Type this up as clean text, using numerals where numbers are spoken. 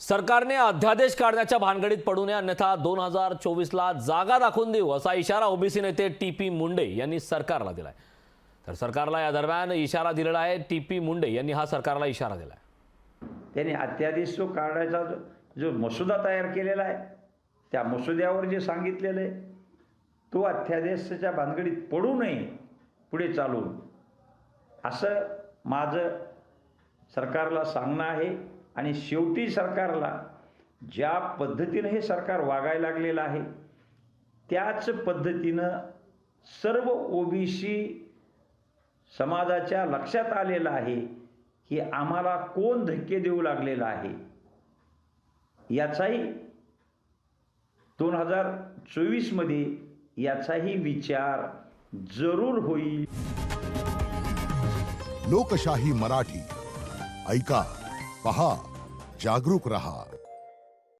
सरकारने अध्यादेश काढण्याच्या भानगडीत पडू नये, अन्यथा 2024ला जागा दाखवून देऊ असा इशारा ओबीसी नेते टी.पी. मुंडे यांनी सरकारला दिलाय। तर सरकारला या दरम्यान इशारा दिलेला आहे। टी.पी. मुंडे यांनी हा सरकारला इशारा दिलाय। त्यांनी अध्यादेश जो काढायचा जो मसुदा तयार केलेला आहे, त्या मसुद्यावर जे सांगितलेलं आहे तो अध्यादेशाच्या भानगडीत पडू नये पुढे चालून, असं माझं सरकारला सांगणं आहे। आणि शेवटी सरकारला ज्या पद्धतीने हे सरकार वागायला लागलेलं आहे त्याच पद्धतीनं सर्व ओबीसी समाजाच्या लक्षात आलेलं आहे की आम्हाला कोण धक्के देऊ लागलेला आहे। याचाही 2024 मध्ये याचाही विचार जरूर होईल। लोकशाही मराठी ऐका, पहा, जागरूक रहा।